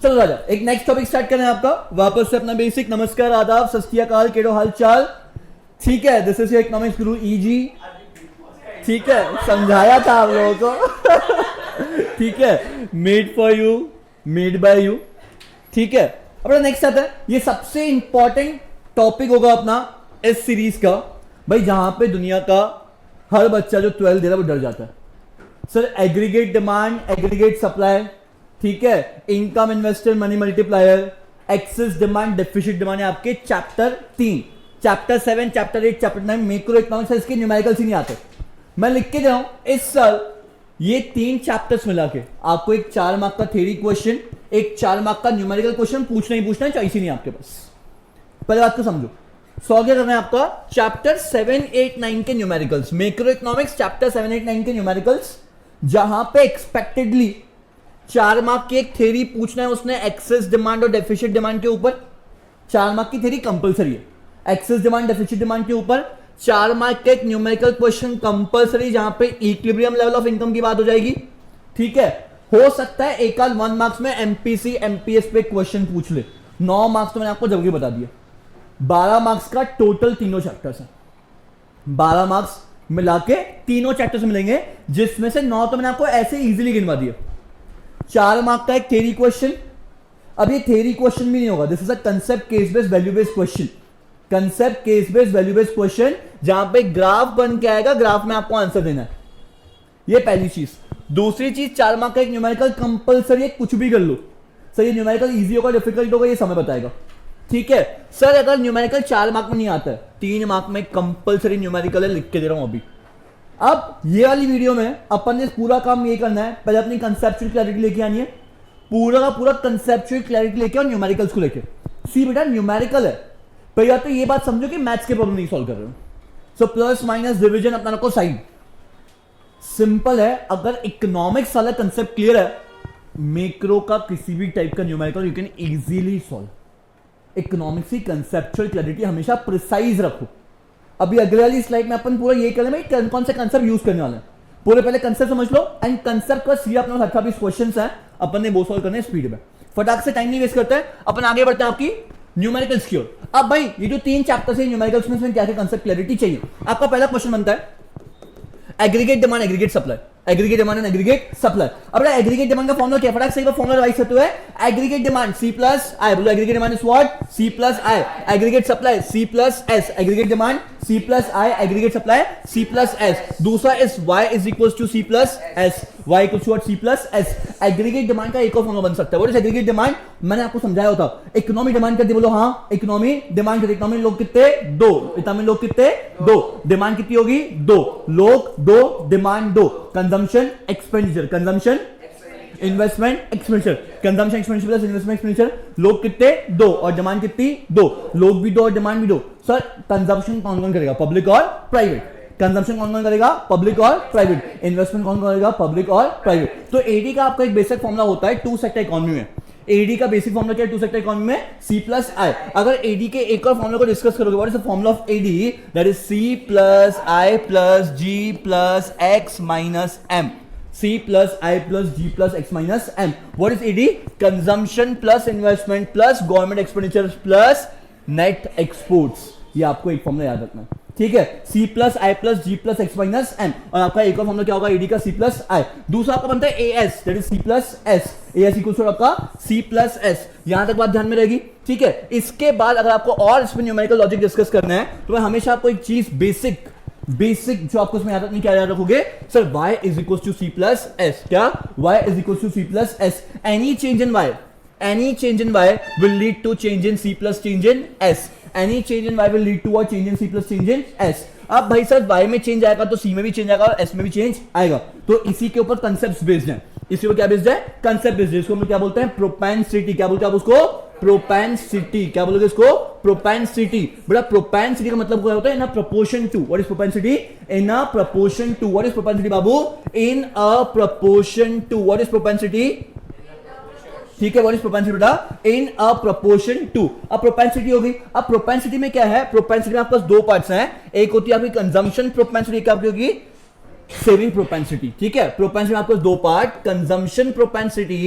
चलो राजा, एक next topic start करें आपका वापस से अपना बेसिक। नमस्कार, आदाब, सत श्री अकाल, केड़ो हाल चाल। ठीक है, this is your economics Guru easy. ठीक है, समझाया था आप लोगों को। ठीक है, made for you, made by you. ठीक है, अपना नेक्स्ट आता है, ये सबसे इंपॉर्टेंट टॉपिक होगा अपना इस सीरीज का भाई, जहां पे दुनिया का हर बच्चा जो 12 दे रहा है वो डर जाता है। Sir aggregate demand, aggregate supply, ठीक है, income, investor, money multiplier, excess demand, deficit demand, आपके chapter 3, chapter 7, chapter 8, chapter 9 macroeconomics है, इसके न्यूमेरिकल्स ही नहीं आते। मैं लिख के दे रहा हूं इस साल ये 3 चैप्टर्स मिला के आपको एक 4 मार्क का थ्योरी क्वेश्चन, एक 4 मार्क का न्यूमेरिकल क्वेश्चन पूछना ही पूछना है, चॉइस ही नहीं आपके पास। पहले बात को समझो, सॉल्व करना है आपका चैप्टर 7, 8, 9 के न्यूमेरिकल्स, मैक्रो इकोनॉमिक्स चैप्टर 7, 8, 9 के न्यूमेरिकल्स, जहां पे एक्सपेक्टेडली 4 मार्क की एक थ्योरी पूछना है उसने एक्सेस डिमांड और डेफिसिट डिमांड के ऊपर। 4 मार्क की थ्योरी कंपलसरी है, एक्सेस डिमांड, डेफिसिट डिमांड के ऊपर 4 मार्क का एक न्यूमेरिकल क्वेश्चन कंपलसरी, जहां पे इक्विलिब्रियम लेवल ऑफ इनकम की बात हो जाएगी। ठीक है, हो सकता है एक आध 1 मार्क्स में एमपीसी एमपीएस पे क्वेश्चन पूछ ले। 9 मार्क्स तो मैंने आपको जबकि बता दिया। 12 मार्क्स का टोटल तीनों चैप्टर्स है, 12 मार्क्स मिला के तीनों चैप्टर्स मिलेंगे, जिसमें से 9 तो मैंने आपको ऐसे इजीली गिनवा दिया। 4 मार्क का एक थ्योरी क्वेश्चन। अब ये थ्योरी क्वेश्चन भी नहीं होगा, this is a concept case based value based question, concept case based value based question, जहां पे ग्राफ बन के आएगा, ग्राफ में आपको आंसर देना है। ये पहली चीज। दूसरी चीज, 4 मार्क का एक न्यूमेरिकल कंपलसरी है, कुछ भी कर लो सर, ये न्यूमेरिकल इजी होगा डिफिकल्ट होगा ये समय बताएगा। ठीक है सर, अगर न्यूमेरिकल 4 मार्क में नहीं आता है, 3 मार्क में कंपलसरी न्यूमेरिकल है, लिख के दे रहा हूं अभी। अब ये वाली वीडियो में अपन ने पूरा काम ये करना है, पहले अपनी कंसेप्चुअल क्लैरिटी लेके आनी है, पूरा का पूरा कंसेप्चुअल क्लैरिटी लेके और न्यूमेरिकल्स को लेके। सी बेटा न्यूमेरिकल है, पर या तो ये बात समझो कि मैथ्स के प्रॉब्लम नहीं सॉल्व कर रहे हो। सो प्लस माइनस डिवीजन अपना रखो साइड, सिंपल है। अगर इकोनॉमिक्स वाला कंसेप्ट क्लियर है, मैक्रो का किसी भी टाइप का numerical you can easily solve. Economics की कंसेप्चुअल क्लैरिटी हमेशा प्रिसाइज रखो। अभी अगले वाली स्लाइड में अपन पूरा ये करें भाई कौन से कंसेप्ट यूज करने वाले हैं, पूरे पहले कंसेप्ट समझ लो, एंड कंसेप्ट का सीधा अपना 28 क्वेश्चंस हैं, अपन ने वो सॉल्व करने स्पीड में, फटाक से टाइम नहीं वेस्ट करते हैं, अपन आगे बढ़ते हैं आपकी न्यूमेरिकल्स की ओर। अब भाई ये जो 3 चैप्टर्स है न्यूमेरिकल्स में क्या क्या कंसेप्ट क्लैरिटी चाहिए। आपका पहला क्वेश्चन बनता है aggregate demand, aggregate supply, aggregate demand and aggregate supply. अब एग्रीगेट डिमांड का फॉर्मूला क्या, फटाक से एक बार फॉर्मूला रिवाइज करते हुए, aggregate demand C plus I, बोलो aggregate demand is what, C plus I, aggregate supply C plus S, aggregate demand C plus I, aggregate supply C plus S। दूसरा is Y is equal to C plus S, Y equal to C plus S। Aggregate demand का एक और formula बन सकता है, what is aggregate demand, मैंने आपको समझाया होता। इकोनॉमी डिमांड करती, बोलो हाँ, इकोनॉमी डिमांड करती, इकोनॉमी लोग कितने 2, इकोनॉमी लोग कितने 2, डिमांड कितनी होगी 2, लोग 2, demand 2, consumption expenditure, consumption investment expenditure, consumption expenditure plus investment expenditure, लोग कितने 2 और डिमांड कितनी 2, लोग भी 2 और डिमांड भी 2। सर कंजम्पशन कौन कौन करेगा, पब्लिक और प्राइवेट, कंजम्पशन कौन कौन करेगा, पब्लिक और प्राइवेट, इन्वेस्टमेंट कौन करेगा, पब्लिक और प्राइवेट। तो एडी का आपका एक बेसिक फॉर्मूला होता है 2 सेक्टर इकोनॉमी में। एडी का बेसिक फॉर्मूला क्या है 2 सेक्टर इकोनॉमी में, C प्लस आई। अगर एडी के एक और फॉर्मूला को डिस्कस करोगे, what is the formula of AD, that is C plus I plus G plus X minus M, C plus I plus G plus X minus M। What is AD, consumption plus investment plus government expenditure plus net exports. ये आपको एक formula याद रखना है, ठीक है, C plus I plus G plus X minus M। और आपका एक और फॉर्मूला क्या होगा, एडी का C प्लस आई। दूसरा आपका बनता है AS, that is C plus S, AS equal to आपका C प्लस S। यहां तक बात ध्यान में रहेगी, ठीक है। इसके बाद अगर आपको और इसमें न्यूमेरिकल लॉजिक डिस्कस करना है, तो मैं हमेशा आपको एक चीज बेसिक जो आपको इसमें याद रखनी, क्या याद रखोगे sir, y is equal to C plus S, क्या y is equal to C plus S, any change in y will lead to change in C plus change in S, any change in y will lead to a change in C plus change in S। अब भाई sir y में change आएगा तो C में भी change आएगा और S में भी चेंज आएगा, तो इसी के ऊपर कंसेप्ट बेस्ड है, इसी पर क्या बेस्ड है, कंसेप्ट बेस्ड, इसको हम क्या बोलते हैं, प्रोपेंसिटी। क्या बोलते हैं आप उसको, प्रोपेंसिटी। क्या बोलोगे इसको, प्रोपेंसिटी। बड़ा प्रोपेंसिटी का मतलब क्या होता है, in a proportion to, what is propensity, in a proportion to. What is propensity बाबू, in a proportion to. What is propensity, ठीक है, व्हाट इज प्रोपेंसिटी बेटा, इन अ प्रोपोर्शन टू। अब प्रोपेंसिटी होगी, अब प्रोपेंसिटी में क्या है, प्रोपेंसिटी में आपके पास 2 पार्ट्स हैं, एक होती है आपकी कंजम्पशन प्रोपेंसिटी, क्या आपकी होगी सेविंग प्रोपेंसिटी, ठीक है। प्रोपेंसिटी में आपके पास 2 part, consumption propensity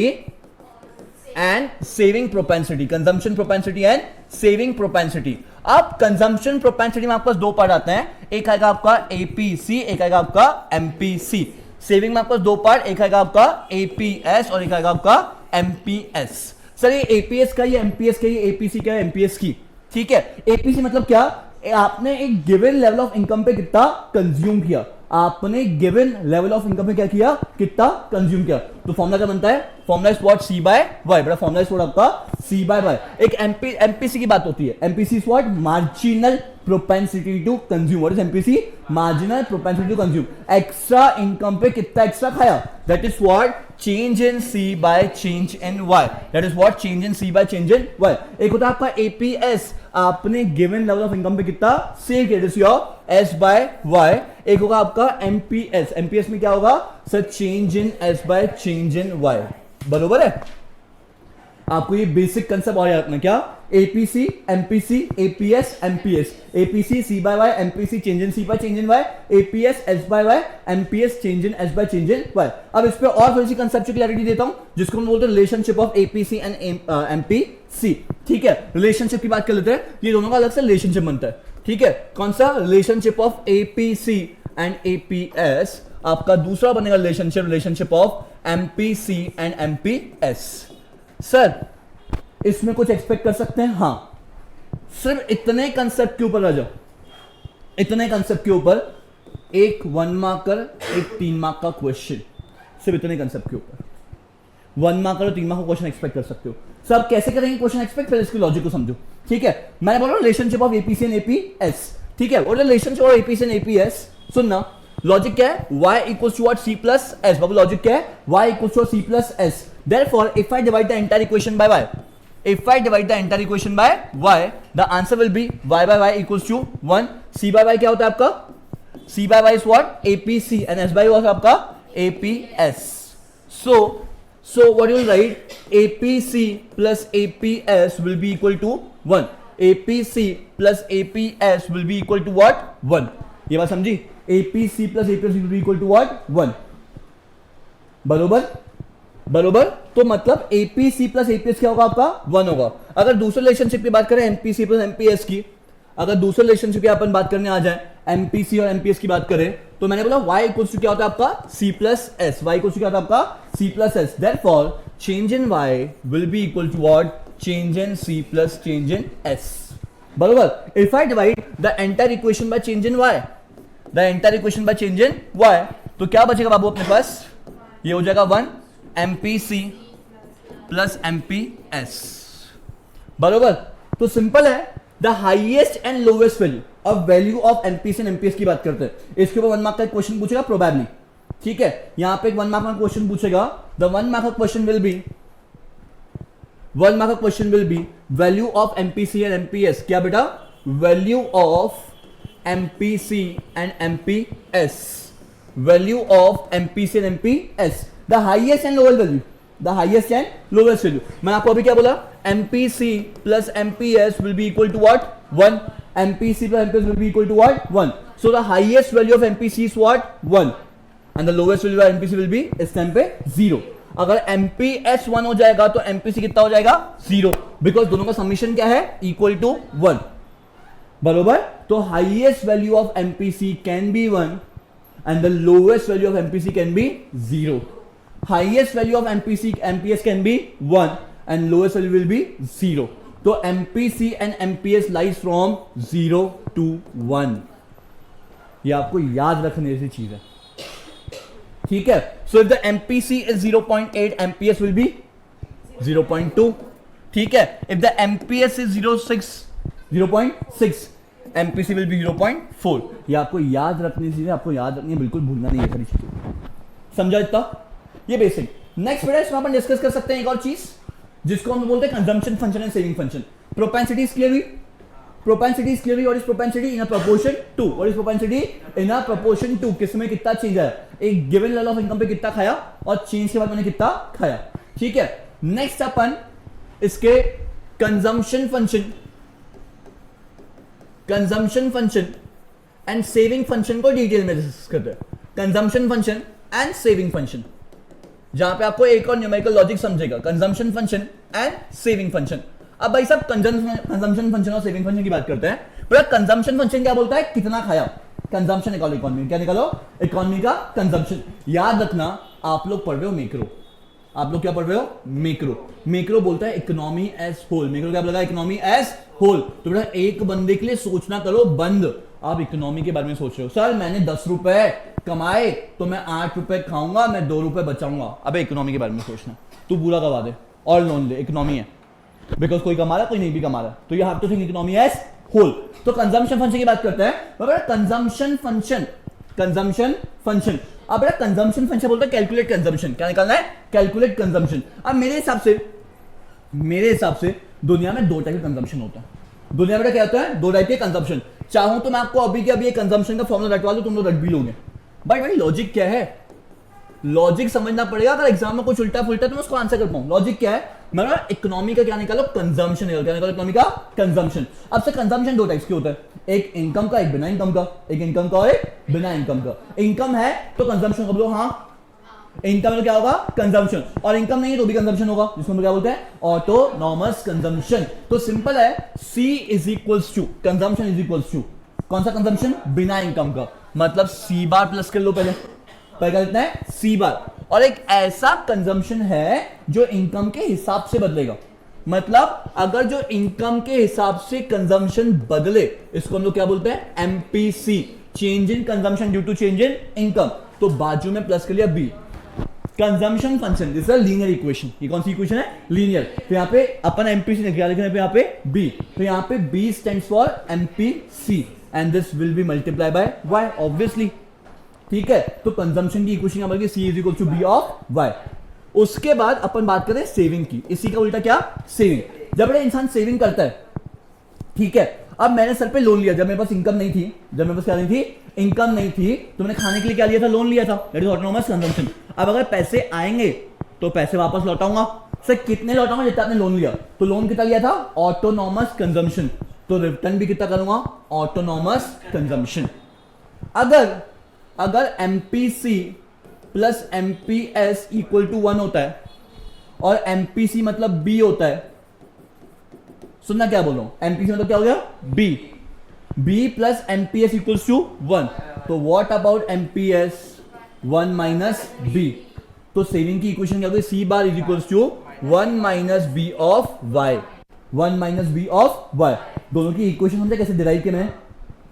and saving propensity, consumption propensity and saving propensity. अब कंजम्पशन प्रोपेंसिटी में आपके पास दो पार्ट आते हैं, एक आएगा आपका एपीसी, एक आएगा आपका एमपीसी। सेविंग में आपके पास दो पार्ट, एक आएगा आपका एपीएस और एक आएगा आपका एमपीएस। सर ये एपीएस का, ये एमपीएस का, ये एपीसी का, एमपीएस की, ठीक है। एपीसी मतलब क्या, आपने एक गिवन लेवल ऑफ इनकम पे कितना कंज्यूम किया, आपने गिवन लेवल ऑफ इनकम पे क्या किया, कितना कंज्यूम किया। तो फॉर्मूला क्या बनता है, formula is what, C by Y, बड़ा फॉर्मूला इज व्हाट आपका सी बाय वाई। एक एमपीसी की बात होती है, MPC is what, marginal propensity to consume. What is MPC, marginal propensity to consume. Extra income पे कितना एक्स्ट्रा खाया, that is what change in C by change in Y, that is what change in C by change in Y. एक होता है आपका APS, आपने given level of income पे कितना सेव किया, this your S by Y. एक होगा आपका एमपीएस, एमपीएस में क्या होगा sir, change in S by change in Y, बरोबर है। आपको ये बेसिक कंसेप्ट और याद रखना, क्या APC, MPC, APS, MPS, APC C by Y, MPC change in C by change in Y, APS S by Y, MPS change in S by change in Y. अब इस पे और थोड़ी सी कंसेप्चुअल क्लैरिटी देता हूं, जिसको हम बोलते हैं relationship of APC and MPC, ठीक है। रिलेशनशिप की बात कर लेते हैं, ये दोनों का अलग से रिलेशनशिप बनता है, ठीक है। कौन सा, relationship of APC and APS. आपका दूसरा बनेगा relationship, relationship of MPC and MPS. Sir इसमें कुछ एक्सपेक्ट कर सकते हैं, हाँ। सिर्फ इतने कंसेप्ट के ऊपर आ जाओ, इतने कंसेप्ट के ऊपर एक 1 मार्कर, एक 3 मार्क का क्वेश्चन, सिर्फ इतने कंसेप्ट के ऊपर 1 मार्कर और 3 मार्क का क्वेश्चन एक्सपेक्ट कर सकते हो। सर आप कैसे करेंगे क्वेश्चन एक्सपेक्ट, पहले इसकी लॉजिक को समझो, ठीक है। मैंने बोला relationship of APC and APS, ठीक है। और relationship of APC and APS, सुनना लॉजिक क्या है, y equals to what, c plus s। Babu logic क्या है, y equals to c plus s। therefore if I divide the entire equation by y, if I divide the entire equation by y, the answer will be y by y equals to 1। c by y क्या होता है आपका, c by y is what, apc, and s by y is आपका aps। so what you will write, apc plus aps will be equal to 1, apc plus aps will be equal to what, 1। ये बात समझी, APC plus APS will be equal to what, 1, बरोबर बरोबर। तो मतलब APC plus APS क्या होगा आपका, 1 होगा। अगर दूसरे रिलेशनशिप की बात करें MPC plus MPS की, अगर दूसरे रिलेशनशिप की अपन बात करने आ जाए, MPC और MPS की बात करें, तो मैंने बोला y इक्वल्स टू क्या होता है आपका C plus S, y equals to क्या होता है आपका C plus S। therefore change in y will be equal to what, change in C plus change in S, बरोबर। if I divide the entire equation by change in y, the entire equation by change in y, तो क्या बचेगा बाबू अपने पास, ये हो जाएगा 1 MPC plus MPS, बरोबर। तो सिंपल है, the highest and lowest value of value of MPC and MPS की बात करते हैं। इसके ऊपर 1 मार्क का क्वेश्चन पूछेगा प्रोबेबली, ठीक है। यहां पे एक 1 मार्क का क्वेश्चन पूछेगा, द 1 मार्क का क्वेश्चन विल बी, 1 मार्क का question will B value of MPC and MPS। क्या बेटा, value of MPC and MPS, value of MPC and MPS, the highest and lowest value, the highest and lowest value। मैं आपको अभी क्या बोला, MPC plus MPS will be equal to what, 1, MPC plus MPS will be equal to what, 1। so the highest value of MPC is what, 1, and the lowest value of MPC will be इस time पे 0। अगर MPS 1 हो जाएगा तो MPC कितना हो जाएगा, 0, because दोनों का समीशन क्या है, इक्वल टू 1, बरोबर। तो highest value of MPC can be 1 and the lowest value of MPC can be 0। Highest value of MPS can be 1 and lowest value will be 0। तो MPC and MPS lies from 0 to 1। ये आपको याद रखने जैसी चीज है, ठीक है। So if the MPC is 0.8, MPS will be 0.2, ठीक है। If the MPS is 0.6, MPC will be 0.4। ये आपको याद रखनी चीजें, आपको याद रखनी है, बिल्कुल भूलना नहीं है सारी चीजें, समझा इतना, ये बेसिक। नेक्स्ट बेटा इसमें अपन डिस्कस कर सकते हैं एक और चीज, जिसको हम बोलते हैं consumption function and saving function. Propensity is clear हुई, प्रोपेंसिटी इज क्लियर हुई। What is propensity, in a proportion to, what is propensity, in a proportion to, किसमें कितना चेंज आया, एक गिवन लेवल ऑफ इनकम पे कितना खाया और चेंज के बाद मैंने कितना खाया, ठीक है। नेक्स्ट अपन इसके consumption function, consumption function and saving function को डिटेल में डिस्कस करते हैं। Consumption function and saving function, जहां पे आपको एक और न्यूमेरिकल लॉजिक समझेगा, consumption function and saving function. अब भाई साहब कंजम्पशन फंक्शन और सेविंग फंक्शन की बात करते हैं। पूरा कंजम्पशन फंक्शन क्या बोलता है, कितना खाया, कंजम्पशन निकालो इकोनॉमी, क्या निकालो, इकोनॉमी का कंजम्पशन। याद रखना आप लोग पढ़ रहे हो मैक्रो, आप लोग क्या पढ़ रहे हो, मैक्रो। मैक्रो बोलता है इकोनॉमी एज होल, मैक्रो क्या बोलेगा, इकोनॉमी एज होल। तो बेटा एक बंदे के लिए सोचना करो बंद, आप इकोनॉमी के बारे में सोच रहे हो, सर मैंने 10 रुपए कमाए तो मैं 8 रुपए खाऊंगा, मैं 2 रुपए बचाऊंगा। अबे इकोनॉमी के बारे में सोचना, तू पूरा करवा दे और लोन ले, इकोनॉमी है, बिकॉज कोई कमा रहा कोई नहीं भी कमा रहा, तो you have to think economy as whole. तो कंजम्पशन फंक्शन की बात करते हैं, कंजम्पशन फंक्शन, कंजम्पशन फंक्शन। अब बेटा कंजम्पशन फंक्शन बोलता है कैलकुलेट कंजम्पशन, क्या निकालना है, कैलकुलेट कंजम्पशन। अब मेरे हिसाब से दुनिया में 2 टाइप का कंजम्पशन होता है। दुनिया में क्या होता है, 2 टाइप के कंजम्पशन। चाहूं तो मैं आपको अभी के अभी कंजम्पशन का फॉर्मूला रटवा दूं, तुम लोग रट भी लोगे। भाई लॉजिक क्या है, लॉजिक समझना पड़ेगा, अगर एग्जाम में कुछ उल्टा फुलटा तो मैं उसको आंसर कर पाऊं। लॉजिक क्या है, मैं इकोनॉमी का क्या निकालो, कंजम्पशन निकालो, क्या निकालो, इकोनॉमी का कंजम्पशन। अब से कंजम्पशन 2 टाइप्स के होता है, एक इनकम का, एक बिना इनकम का, एक इनकम का और एक बिना इनकम का। इनकम है तो कंजम्पशन कर लो, हाँ इनकम में क्या होगा, कंजम्पशन, और इनकम नहीं है तो भी कंजम्पशन होगा, जिसको हम क्या बोलते हैं, ऑटोनॉमस कंजम्पशन। तो सिंपल है, C is equals to consumption is equals to कौन सा कंजम्पशन, बिना इनकम का, मतलब C बार प्लस कर लो, पहले क्या लिखना है, C बार। और एक ऐसा कंजम्पशन है जो इनकम के हिसाब से बदलेगा, मतलब अगर जो इनकम के हिसाब से कंजम्पशन बदले, इसको हम लोग क्या बोलते हैं, MPC, change in consumption due to change in income. तो बाजू में प्लस कर लिया B, consumption function, this is linear equation. ये कौन सी इक्वेशन है, लीनियर। तो यहाँ पे अपन MPC ने क्या लिखा है, यहाँ पे B, तो यहाँ पे B stands for MPC and this will be multiply by Y obviously, ठीक है। तो कंजम्पशन की इक्वेशन क्या बनेगी, C is equal to B of Y। उसके बाद अपन बात करें सेविंग की, इसी का उल्टा क्या, सेविंग। जब बड़े इंसान सेविंग करता है, ठीक है, अब मैंने सर पे लोन लिया, जब मेरे पास इनकम नहीं थी, जब मेरे पास क्या नहीं थी, इनकम नहीं थी, तो मैंने खाने के लिए क्या लिया था, लोन लिया था, दैट इज ऑटोनॉमस कंजम्पशन। अब अगर पैसे आएंगे तो पैसे वापस लौटाऊंगा, सर कितने लौटाऊंगा, जितना आपने लोन लिया, तो लोन कितना लिया था, ऑटोनॉमस कंजम्पशन, तो रिटर्न भी कितना करूंगा, ऑटोनॉमस कंजम्पशन। अगर MPC plus MPS equal to 1 होता है और MPC मतलब B होता है, सुनना क्या बोल रहा हूं, MPC मतलब क्या हो गया, B plus MPS equals to 1, तो what about MPS 1 minus B। तो सेविंग की इक्वेशन क्या होगी, C bar is equals to 1 minus B of Y, 1 minus B of Y। दोनों की इक्वेशन हमने कैसे डिराइव किए हैं,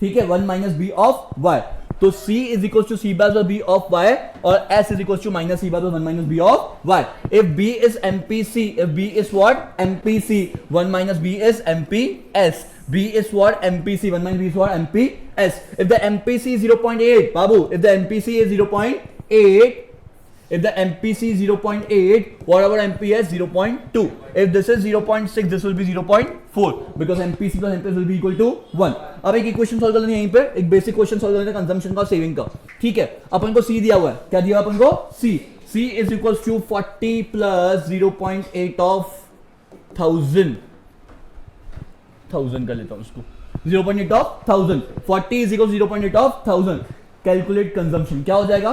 ठीक है, 1 माइनस B ऑफ Y। तो C is equal to C bar B of Y और S is equal to minus C bar 1 minus B of Y। If B is MPC, if B is what, MPC, 1 minus B is MPS. B is what, MPC, 1 minus B is what, MPS. If the MPC is 0.8, Babu, if the MPC is 0.8, if the MPC is 0.8, what about MPS 0.2? If this is 0.6, this will be 0.4 because MPC plus MPS will be equal to 1. अब एक equation solve कर लेंगे यहीं पे, एक basic question solve करना है consumption का और सेविंग का, ठीक है। अपन को C दिया हुआ है, क्या दिया अपन को, C is equals to 40 plus 0.8 of 1000 कर लेता हूं उसको, 0.8 of 1000, 40 is equal to 0.8 of 1000। Calculate consumption, क्या हो जाएगा,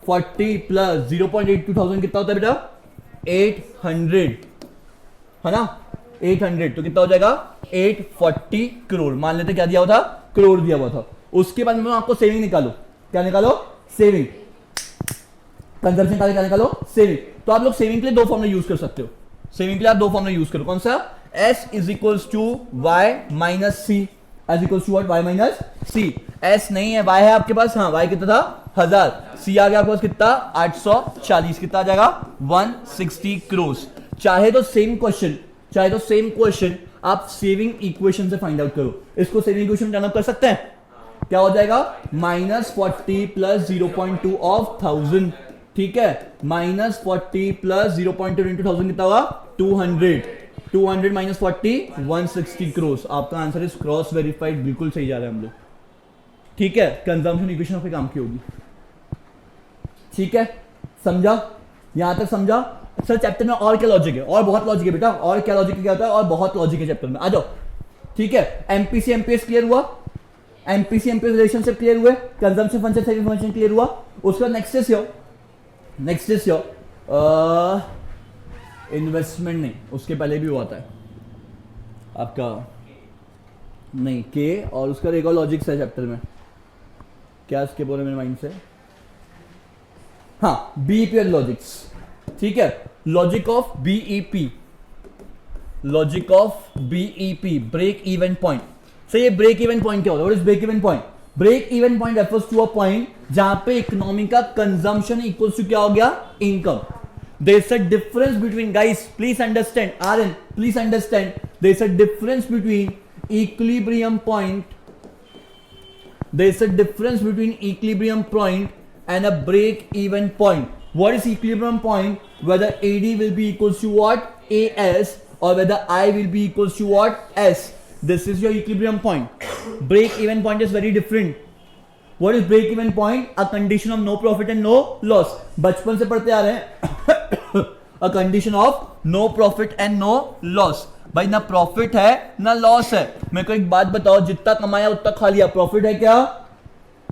40 प्लस 0.8 2000 कितना होता है बेटा, 800 है ना, 800, तो कितना हो जाएगा, 840 करोड़। मान लेते क्या दिया हुआ था, करोड़ दिया हुआ था। उसके बाद में आपको सेविंग निकालो, क्या निकालो, सेविंग, कंजम्पशन का क्या निकालो, सेविंग। तो आप लोग सेविंग के लिए 2 फॉर्मूला यूज कर सकते हो, सेविंग के लिए आप 2 फॉर्मूला यूज करो, कौन सा, S is equals to Y minus C, S equals to what, Y minus C। S नहीं है, Y है आपके पास, हाँ Y कितना था, 1000, C आ गया आपके पास कितना, 840, कितना आ जाएगा, 160 करोड़। चाहे तो सेम क्वेश्चन आप सेविंग इक्वेशन से फाइंड आउट करो, इसको सेविंग इक्वेशन में कर सकते हैं, क्या हो जाएगा, -40 प्लस 0.2 ऑफ 1000, ठीक है, -40 प्लस 0.2 इंटू 1000 कितना होगा, 200 माइनस 40, 160 करोड़। आपका आंसर इज क्रॉस वेरीफाइड, बिल्कुल सही जा रहे हैं हम लोग, ठीक है। कंजम्पशन इक्वेशन पे काम की होगी, ठीक है, समझा, यहां तक समझा। सर चैप्टर में और क्या लॉजिक है, और बहुत लॉजिक है बेटा, और क्या लॉजिक क्या होता है, और बहुत लॉजिक है चैप्टर में, आ जाओ, ठीक है। MPC MPS क्लियर हुआ, MPC MPS रिलेशनशिप क्लियर हुए, consumption function saving function clear हुआ। उसके बाद नेक्स्ट इज योर इन्वेस्टमेंट नहीं, उसके पहले भी हुआ था आपका, नहीं के, और उसका एक और लॉजिक्स है चैप्टर में, क्या स्किप हो रहा है मेरे माइंड से, हाँ बीईपी एंड लॉजिक्स, ठीक है, logic of BEP, logic of BEP, break even point. So ये ब्रेक इवन पॉइंट क्या होता है? What is break even point? Break even point refers to a point जहां पे इकोनॉमी का कंजम्पशन इक्वल्स टू क्या हो गया? Income. There is a difference between, guys, please understand, RN, please understand, there is a difference between equilibrium point, there is a difference between equilibrium point and a break even point. What is equilibrium point? Whether AD will be equals to what? AS, or whether I will be equals to what? S. This is your equilibrium point. Break even point is very different. What is break even point? A condition of no profit and no loss. बचपन से पढ़ते आ रहे हैं a condition of no profit and no loss. भाई ना profit है ना loss है। मेरे को एक बात बताओ, जितना कमाया उतना खा लिया, प्रॉफिट है क्या?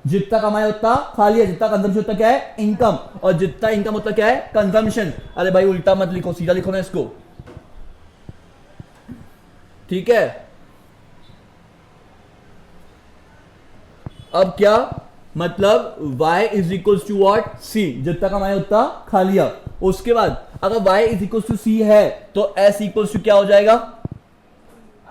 जितना कमाया उतना खा लिया, जितना कंजम्पशन उतना क्या है? इनकम। और जितना इनकम उतना क्या है? कंजम्पशन। अरे भाई उल्टा मत लिखो, सीधा लिखो ना इसको, ठीक है। अब क्या मतलब y is equal to what? c, जितना कमाया उतना खा लिया। उसके बाद अगर y is equal to c है तो s इक्वल टू क्या हो जाएगा?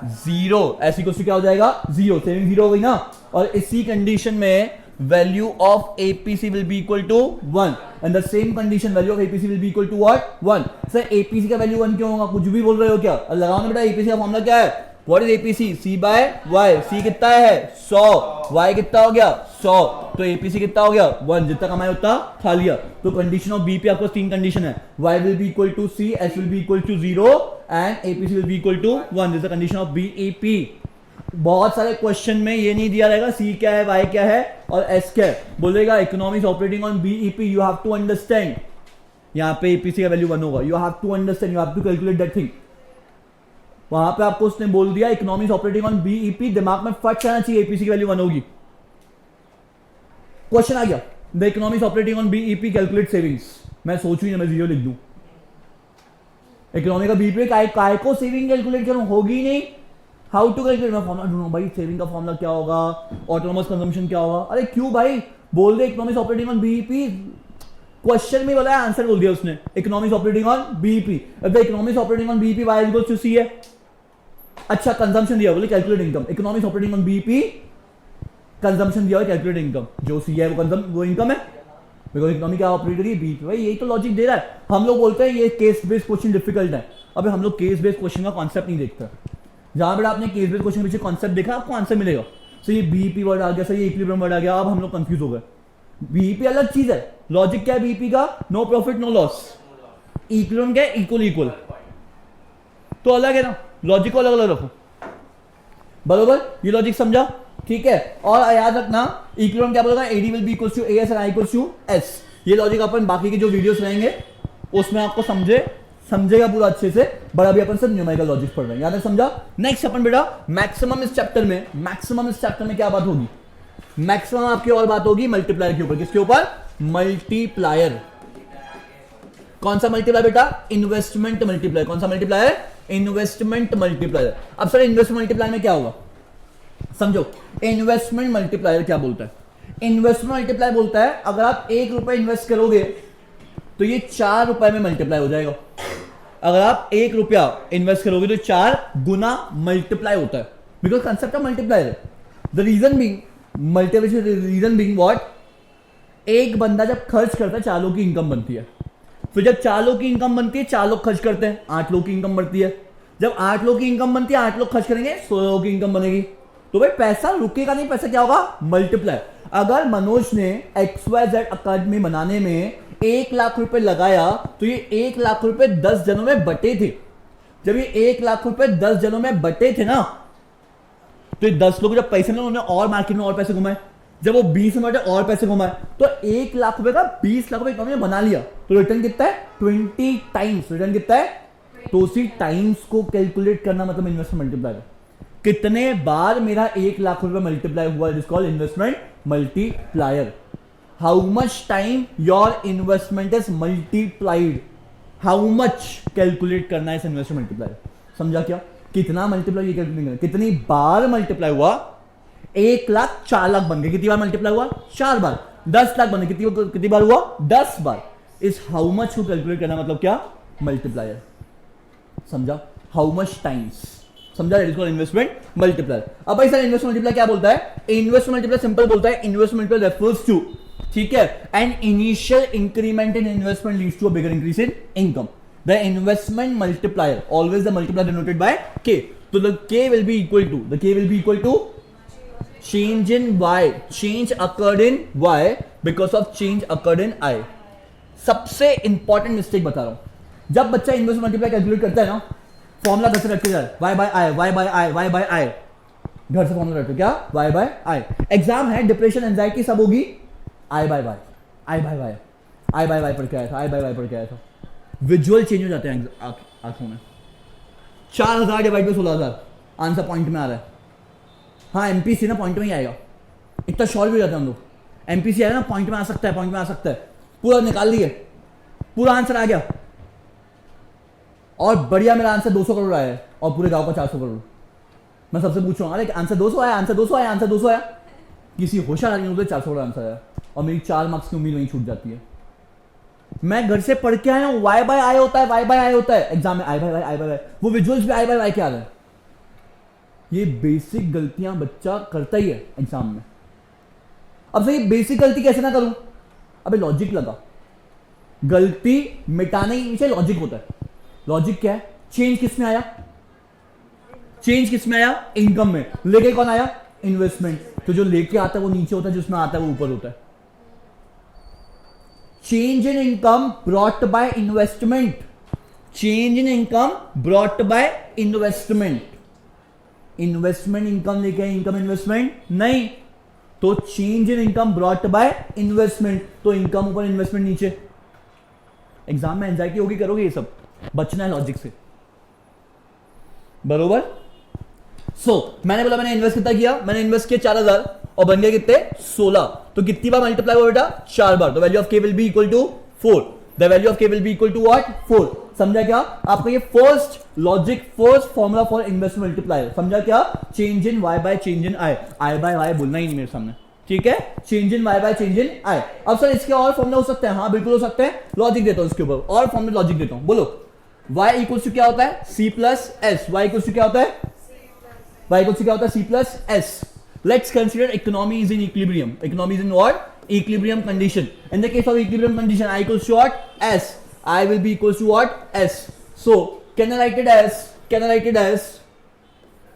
जीरो। s इक्वल टू क्या हो जाएगा? जीरो। सेविंग जीरो हो गई ना। और इसी कंडीशन में value of APC will be equal to 1 and the same condition value of APC will be equal to what? 1। Sir APC का वैल्यू 1 क्यों होगा? कुछ भी बोल रहे हो क्या? लगाओ ना बेटा, एपीसी का फॉर्मूला क्या है? What is APC? C by Y. C कितना है? 100. Y कितना हो गया? 100. तो APC कितना हो गया? 1. जितना कमाया उतना खा लिया। तो कंडीशन ऑफ बीपी आपको 3 कंडीशन है, Y will be equal to C, S will be equal to 0 and APC will be equal to 1. This is the condition of BEP. बहुत सारे क्वेश्चन में ये नहीं दिया रहेगा C क्या है, Y क्या है और S क्या है। बोलेगा economics operating on BEP, you have to understand. यहाँ पे APC का वैल्यू 1 होगा, you have to understand, you have to calculate that thing. वहां पे आपको उसने बोल दिया इकोनॉमिक्स ऑपरेटिंग ऑन बीईपी, दिमाग में फट जाना चाहिए एपीसी की वैल्यू 1 होगी। क्वेश्चन आ गया, the economics operating on BEP calculate savings. मैं सोचू ही ना, मैं जीरो लिख दूं। इकोनॉमी का बीईपी काय को सेविंग कैलकुलेट करूं? होगी नहीं। How to calculate? मैं फॉर्मूला ढूंढूं भाई, सेविंग का फॉर्मूला क्या होगा, ऑटोनोमस कंजम्पशन क्या होगा। अरे क्यों भाई, बोल दे economics operating on BEP. Question में बोला है, आंसर बोल दिया उसने, इकोनॉमिक्स ऑपरेटिंग ऑन बीईपी। अब economics operating on BEP Y equals to C है। अच्छा कंजम्पशन दिया, बोले calculate income. Economics operating on BEP, consumption दिया, कैलकुलेट इनकम। जो सी है वो इनकम है, बिकॉज इकोनॉमी क्या ऑपरेट करिए? बीईपी। भाई यही तो लॉजिक दे रहा है। हम लोग बोलते हैं ये केस बेस्ड क्वेश्चन डिफिकल्ट है। अबे हम लोग केस बेस्ड क्वेश्चन का कॉन्सेप्ट नहीं देखते। जहां पर आपने केस बेस्ड क्वेश्चन के पीछे कॉन्सेप्ट देखा, आपको आंसर मिलेगा। सो ये बीईपी वर्ड आ गया, सर ये इक्विलिब्रियम वर्ड आ गया, अब हम लोग कंफ्यूज हो गए। बीईपी अलग चीज है, लॉजिक क्या है बीईपी का? No profit no loss. Equilibrium क्या है? इक्वल इक्वल, तो अलग है ना, लॉजिक को अलग अलग रखो। बरोबर, ये लॉजिक समझा? ठीक है। और याद रखना इक्विलिब्रियम क्या बोलेगा? AD will be equals to AS and I equals to S. ये लॉजिक अपन बाकी के जो वीडियोस रहेंगे उसमें आपको समझेगा पूरा अच्छे से। बट अभी अपन सिर्फ न्यूमेरिकल लॉजिक पढ़ रहे हैं, याद है? समझा? नेक्स्ट अपन बेटा मैक्सिमम इस चैप्टर में क्या बात होगी? मैक्सिमम आपकी और बात होगी मल्टीप्लायर के ऊपर। किसके ऊपर? मल्टीप्लायर। कौन सा मल्टीप्लायर बेटा? Investment multiplier. कौन सा मल्टीप्लायर? Investment multiplier. अब सर इन्वेस्टमेंट मल्टीप्लायर में क्या होगा? समझो, इन्वेस्टमेंट मल्टीप्लायर क्या बोलता है? इन्वेस्टमेंट मल्टीप्लायर बोलता है अगर आप 1 रुपए इन्वेस्ट करोगे तो ये 4 रुपए में मल्टीप्लाई हो जाएगा। अगर आप 1 रुपया इन्वेस्ट करोगे तो 4 गुना मल्टीप्लाई होता है, बिकॉज कंसेप्ट ऑफ मल्टीप्लायर है। The reason being what? एक बंदा जब खर्च करता है 4 लोगों की इनकम बनती है। फिर जब 4 लोग की इनकम बनती है, 4 लोग खर्च करते हैं, 8 लोग की इनकम बढ़ती है। जब 8 लोग की इनकम बनती है, 8 लोग खर्च करेंगे, 16 लोगों की इनकम बनेगी। तो भाई पैसा रुकेगा नहीं, पैसा क्या होगा? मल्टीप्लाई। अगर मनोज ने XYZ अकादमी बनाने में 1 लाख रुपए लगाया तो ये 1 लाख रुपए 10 जनों में बटे थे। जब ये 1 लाख रुपए 10 जनों में बटे थे ना, तो ये 10 लोग जब पैसे मिले उन्होंने और मार्केट में और पैसे घुमाए। जब वो 20 में बटे और पैसे घुमाए तो 1 लाख रुपए का 20 लाख रुपए इकोनॉमी में बना लिया। तो रिटर्न कितना है? 20 टाइम्स। रिटर्न कितना है? तो उसी टाइम्स को कैलकुलेट करना मतलब इन्वेस्टमेंट मल्टीप्लायर। कितने बार मेरा 1 लाख रुपए मल्टीप्लाई हुआ, is called investment multiplier. How much time your investment is multiplied, how much calculate करना है इस इन्वेस्टमेंट मल्टीप्लायर. समझा क्या? कितना मल्टीप्लाई ये कैलकुलेट करना, कितनी बार मल्टीप्लाई हुआ. 1,00,000 4,00,000 बन गए. कितनी बार मल्टीप्लाई हुआ? 4 बार. 10,00,000 बन गए. कितनी बार हुआ? 10 बार. इस हाउ मच को कैलकुलेट करना मतलब क्या? मल्टीप्लायर. समझा? How much times. समझा? It is called investment multiplier. अब भाई सर इन्वेस्टमेंट मल्टीप्लायर क्या बोलता है? इन्वेस्टमेंट मल्टीप्लायर सिंपल बोलता है इन्वेस्टमेंट मल्टीप्लायर रेफर्स टू, ठीक है, an initial increment in investment leads to a bigger increase in income. The investment multiplier always the multiplier denoted by K. तो the K will be equal to change in y, change occurred in y because of change occurred in I. सबसे important mistake बता रहा हूं. जब बच्चा invest multiply calculate करता है ना, फॉर्मूला कैसे रखते जाए? y by I, y by I, y by I. घर से फॉर्मूला रखते क्या? y by I. एग्जाम है, डिप्रेशन एंजाइटी सब होगी. i by y, i by y, i by y पढ़ के आया था, i बाय y पढ़ के आया था. विजुअल चेंज हो जाते हैं आंखों में. 4,000 डिवाइड बाय 16,000 आंसर पॉइंट में आ रहा है. हाँ एमपीसी ना पॉइंट में ही आएगा. इतना शॉर्ट भी हो जाता है हम लोग. एमपीसी आएगा ना पॉइंट में आ सकता है, पॉइंट में आ सकता है. पूरा निकाल दिए, पूरा आंसर आ गया. और बढ़िया मेरा आंसर 200 करोड़ आया है और पूरे गांव का 400 करोड़. मैं सबसे पूछ रहा हूँ अरे आंसर 200 आया, आंसर 200 आया, आंसर 200 आया. किसी होशियार आदमी को 400 करोड़ आंसर आया और मेरी 4 मार्क्स की उम्मीद वहीं छूट जाती है. मैं घर से पढ़ के आया हूँ y बाय आई होता है, y बाय आई होता है. एग्जाम में i by y, i by y. वो विजुअल्स भी i बाय y के आ रहा है. ये बेसिक गलतियां बच्चा करता ही है एग्जाम में. अब सही बेसिक गलती कैसे ना करूं? अबे लॉजिक लगा. गलती मिटाने के पीछे लॉजिक होता है. लॉजिक क्या है? चेंज किस में आया? चेंज किस में आया? इनकम में. लेके कौन आया? इन्वेस्टमेंट. तो जो लेके आता है वो नीचे होता है, जिसमें आता है वो ऊपर होता है. Change in income brought by investment. Change in income brought by investment. Investment income लेके आए, इनकम इन्वेस्टमेंट नहीं. तो change in income brought by investment. तो इनकम ऊपर, इन्वेस्टमेंट नीचे. एग्जाम में एंजाइटी होगी, करोगे ये सब. बचना है लॉजिक से. बरोबर. मैंने बोला मैंने इन्वेस्ट कितना किया? मैंने इन्वेस्ट किया 4,000 और बन गया कितने? 16. तो कितनी बार मल्टीप्लाई हुआ बेटा? 4 बार. तो value of K will be equal to 4. The value of K will be equal to what? 4. समझा क्या? आपका ये first logic, first formula for investment multiplier. समझा क्या? Change in y by change in i. i by y बोलना ही नहीं मेरे सामने, ठीक है? Change in y by change in i. अब सर इसके और फॉर्मूला हो सकते हैं? हाँ बिल्कुल हो सकते हैं. लॉजिक देता हूं इसके ऊपर, और फॉर्मूला लॉजिक देता हूं. बोलो. y इक्वल्स टू क्या होता है? c plus S. y equals to क्या होता है? y इक्वल्स टू क्या होता है? c plus S. Let's consider economy is in equilibrium. Economy is in what? Equilibrium condition. In the case of equilibrium condition, I equals to what? S. I will be equals to what? S. So, can I write it as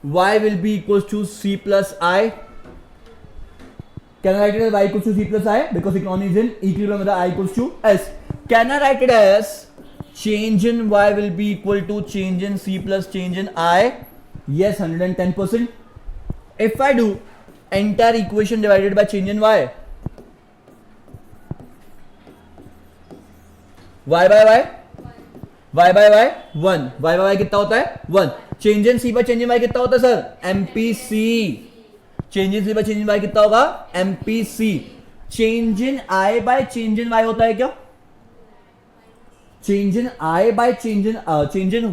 y will be equals to c plus I? Can I write it as y equals to c plus I? Because economy is in equilibrium with the I equals to S. Can I write it as change in y will be equal to change in c plus change in I? Yes, 110%. If I do entire equation divided by change in y, y by y, y by y 1, y by y कितना होता है? 1. Change in C by change in y कितना होता है sir? MPC. Change in C by change in y कितना होगा? MPC. Change in i by change in y होता है क्या? Change in i by change in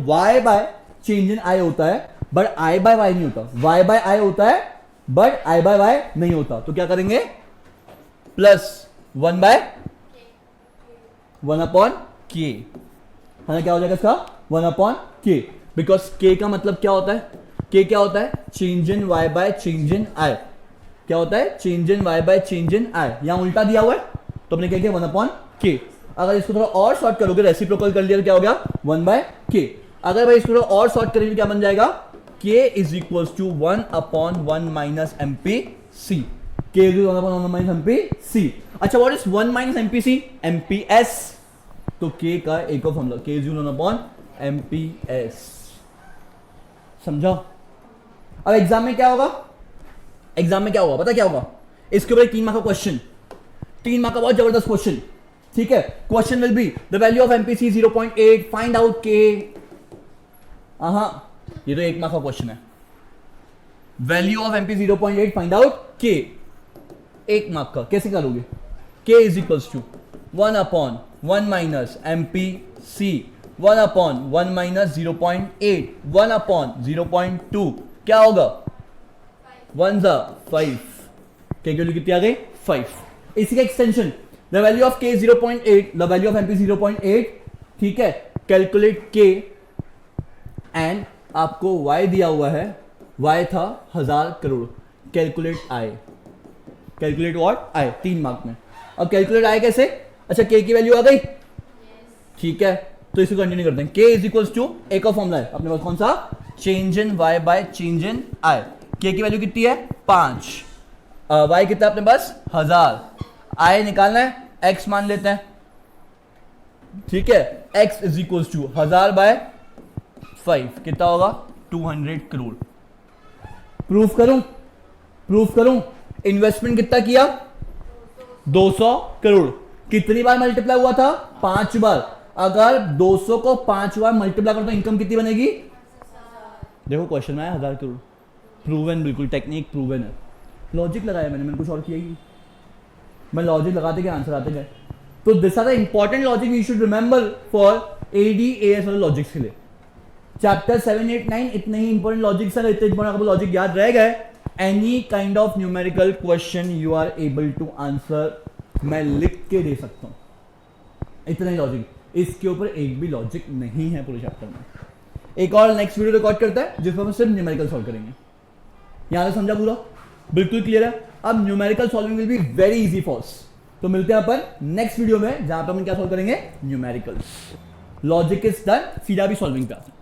y by change in i होता है, बट i बाय y नहीं होता. y bye i होता है बट i बाय y नहीं होता. तो क्या करेंगे? Plus 1 by 1 upon k. है ना? क्या हो जाएगा इसका? 1 अपॉन k. बिकॉज k का मतलब क्या होता है? k क्या होता है? Change in y by change in i. क्या होता है? Change in y by change in i. यहां उल्टा दिया हुआ है तो अपने क्या किया? 1 अपॉन k. अगर इसको थोड़ा और शॉर्ट करोगे, रेसिप्रोकल कर लिया तो क्या हो गया? 1 बाय k. अगर भाई इसको थोड़ा और शॉर्ट करेंगे क्या बन जाएगा? k is equals to 1 upon 1 minus MPC. k is 1 upon 1 minus MPC. अच्छा, what is 1 minus MPC? MPS. तो k का एक और formula, k is 1 upon MPS. समझा? अब एग्जाम में क्या होगा? एग्जाम में क्या होगा? पता क्या होगा? इसके ऊपर 3 मार्क का क्वेश्चन, 3 मार्क का बहुत जबरदस्त क्वेश्चन. ठीक है? Question will be the value of MPC 0.8, find out k. ये तो 1 मार्क का क्वेश्चन है. Value of MP 0.8, find out k. 1 mark का. कैसे करोगे? k is equals to 1 upon 1 minus MPC. 1 upon 1 minus 0.8, 1 upon 0.2 क्या होगा? 1 ज़ा 5, के वैल्यू कितनी आ गई? 5. इसी का extension, the value of k 0.8, the value of mp 0.8. ठीक है, कैलकुलेट k एंड आपको y दिया हुआ है, y था 1000 crore. Calculate i, calculate what? i, 3 mark में. अब कैलकुलेट i कैसे? अच्छा k की वैल्यू आ गई. ठीक है, तो इसको कंटिन्यू करते हैं. k इज इक्वल्स टू, एक और फॉर्मूला है अपने पास, कौन सा? Change in y by change in i. k की वैल्यू कितनी है? 5. y कितना है अपने पास? 1000. i निकालना है, x मान लेते हैं. ठीक है, x is equals to 1000 by 5 कितना होगा? 200 करोड़. प्रूफ करूं? प्रूफ करूं? इन्वेस्टमेंट कितना किया? 200 करोड़. कितनी बार मल्टीप्लाई हुआ था? 5 बार. अगर 200 को 5 बार मल्टीप्लाई करो तो इनकम कितनी बनेगी? देखो क्वेश्चन में आया 1000 करोड़. प्रूवन, बिल्कुल टेक्निक प्रूवन है. लॉजिक लगाया मैंने कुछ और किया ही. मैं लॉजिक लगाते गए, आंसर आते गए. तो this are the important logic you should remember for AD AS वाले लॉजिक्स के लिए. चैप्टर 7, 8, 9 इतने ही इंपॉर्टेंट लॉजिक्स है. इतने इंपॉर्टेंट आपको लॉजिक याद रह गए, any kind of numerical question you are able to answer. मैं लिख के दे सकता हूं. इतना ही लॉजिक, इसके ऊपर एक भी लॉजिक नहीं है पूरे चैप्टर में. एक और नेक्स्ट वीडियो रिकॉर्ड करता है जिसमें हम सिर्फ न्यूमेरिकल सॉल्व करेंगे. यहां से समझा पूरा? बिल्कुल क्लियर है. अब numerical solving will be very easy for us. तो मिलते हैं अपन नेक्स्ट वीडियो में जहां पर हम क्या सॉल्व करेंगे? न्यूमेरिकल्स. लॉजिक इज डन, सीधा भी सॉल्विंग पे आते हैं.